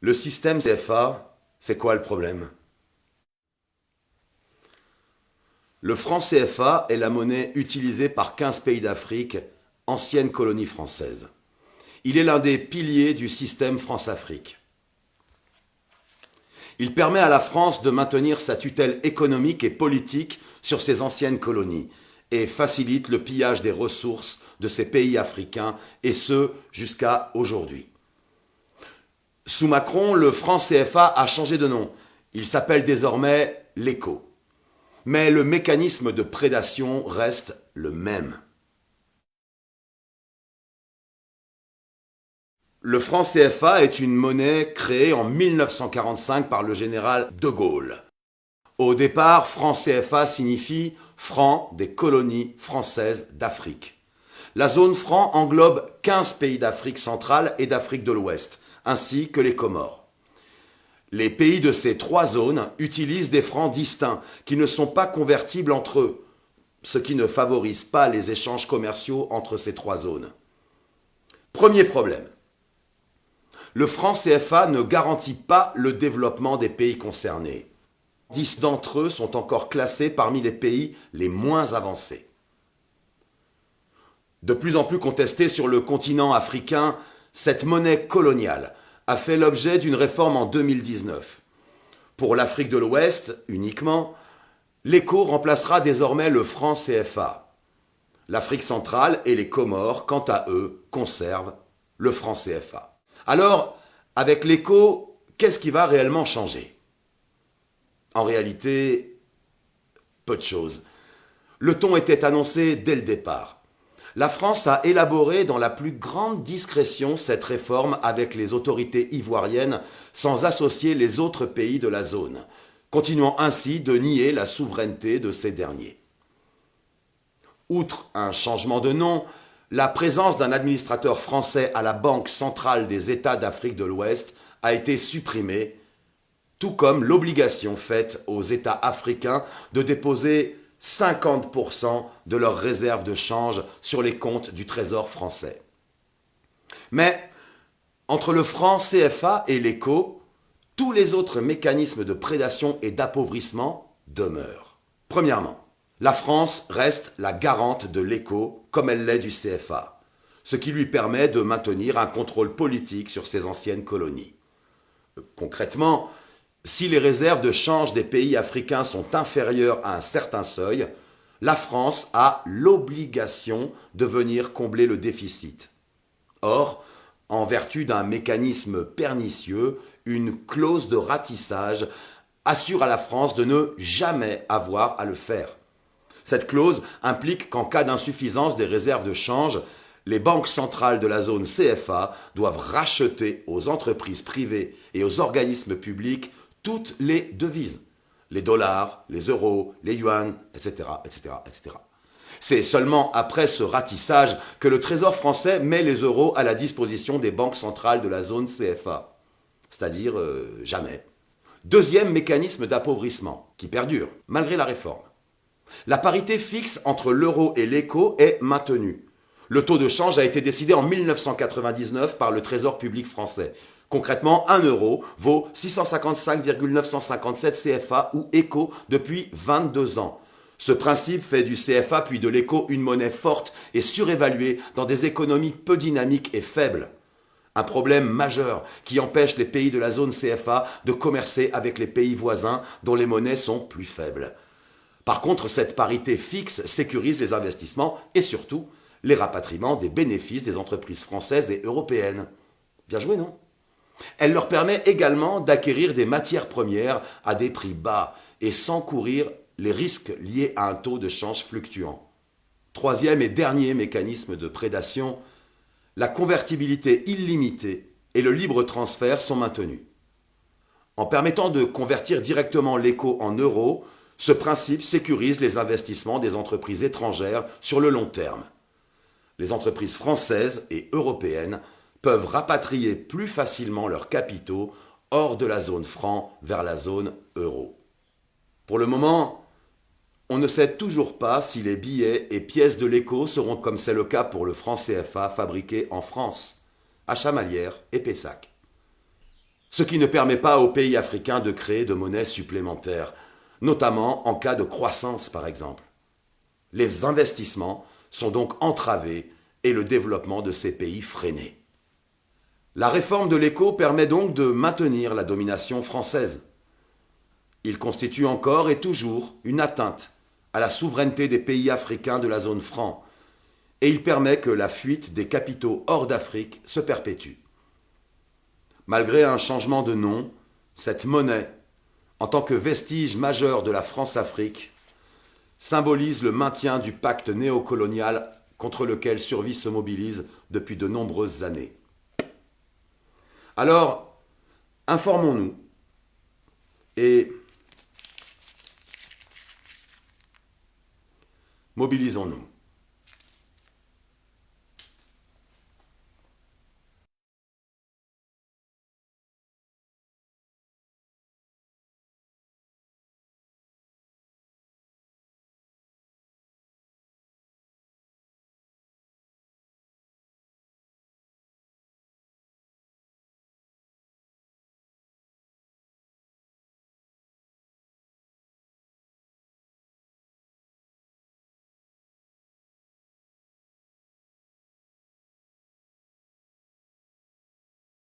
Le système CFA, c'est quoi le problème? Le franc CFA est la monnaie utilisée par 15 pays d'Afrique, ancienne colonie française. Il est l'un des piliers du système France-Afrique. Il permet à la France de maintenir sa tutelle économique et politique sur ses anciennes colonies et facilite le pillage des ressources de ces pays africains, et ce jusqu'à aujourd'hui. Sous Macron, le franc CFA a changé de nom. Il s'appelle désormais l'ECO. Mais le mécanisme de prédation reste le même. Le franc CFA est une monnaie créée en 1945 par le général de Gaulle. Au départ, franc CFA signifie franc des colonies françaises d'Afrique. La zone franc englobe 15 pays d'Afrique centrale et d'Afrique de l'Ouest, ainsi que les Comores. Les pays de ces trois zones utilisent des francs distincts qui ne sont pas convertibles entre eux, ce qui ne favorise pas les échanges commerciaux entre ces trois zones. Premier problème. Le franc CFA ne garantit pas le développement des pays concernés. 10 d'entre eux sont encore classés parmi les pays les moins avancés. De plus en plus contestée sur le continent africain, cette monnaie coloniale a fait l'objet d'une réforme en 2019. Pour l'Afrique de l'Ouest uniquement, l'ECO remplacera désormais le franc CFA. L'Afrique centrale et les Comores, quant à eux, conservent le franc CFA. Alors, avec l'ECO, qu'est-ce qui va réellement changer? En réalité, peu de choses. Le ton était annoncé dès le départ. La France a élaboré dans la plus grande discrétion cette réforme avec les autorités ivoiriennes sans associer les autres pays de la zone, continuant ainsi de nier la souveraineté de ces derniers. Outre un changement de nom, la présence d'un administrateur français à la Banque centrale des États d'Afrique de l'Ouest a été supprimée, tout comme l'obligation faite aux États africains de déposer 50% de leurs réserves de change sur les comptes du Trésor français. Mais entre le franc CFA et l'ECO, tous les autres mécanismes de prédation et d'appauvrissement demeurent. Premièrement, la France reste la garante de l'ECO comme elle l'est du CFA, ce qui lui permet de maintenir un contrôle politique sur ses anciennes colonies. Concrètement, si les réserves de change des pays africains sont inférieures à un certain seuil, la France a l'obligation de venir combler le déficit. Or, en vertu d'un mécanisme pernicieux, une clause de ratissage assure à la France de ne jamais avoir à le faire. Cette clause implique qu'en cas d'insuffisance des réserves de change, les banques centrales de la zone CFA doivent racheter aux entreprises privées et aux organismes publics toutes les devises, les dollars, les euros, les yuans, etc., etc., etc. C'est seulement après ce ratissage que le Trésor français met les euros à la disposition des banques centrales de la zone CFA, c'est-à-dire jamais. Deuxième mécanisme d'appauvrissement, qui perdure, malgré la réforme. La parité fixe entre l'euro et l'ECO est maintenue. Le taux de change a été décidé en 1999 par le Trésor public français. Concrètement, 1 euro vaut 655,957 CFA ou ECO depuis 22 ans. Ce principe fait du CFA puis de l'ECO une monnaie forte et surévaluée dans des économies peu dynamiques et faibles. Un problème majeur qui empêche les pays de la zone CFA de commercer avec les pays voisins dont les monnaies sont plus faibles. Par contre, cette parité fixe sécurise les investissements et surtout les rapatriements des bénéfices des entreprises françaises et européennes. Bien joué, non? Elle leur permet également d'acquérir des matières premières à des prix bas et sans courir les risques liés à un taux de change fluctuant. Troisième et dernier mécanisme de prédation, la convertibilité illimitée et le libre transfert sont maintenus. En permettant de convertir directement l'ECO en euros, ce principe sécurise les investissements des entreprises étrangères sur le long terme. Les entreprises françaises et européennes peuvent rapatrier plus facilement leurs capitaux hors de la zone franc vers la zone euro. Pour le moment, on ne sait toujours pas si les billets et pièces de l'ECO seront, comme c'est le cas pour le franc CFA, fabriqués en France, à Chamalières et Pessac. ce qui ne permet pas aux pays africains de créer de monnaie supplémentaire, notamment en cas de croissance par exemple. Les investissements sont donc entravés et le développement de ces pays freiné. La réforme de l'écho permet donc de maintenir la domination française. Il constitue encore et toujours une atteinte à la souveraineté des pays africains de la zone franc, et il permet que la fuite des capitaux hors d'Afrique se perpétue. Malgré un changement de nom, cette monnaie, en tant que vestige majeur de la France-Afrique, symbolise le maintien du pacte néocolonial contre lequel Survie se mobilise depuis de nombreuses années. Alors, informons-nous et mobilisons-nous.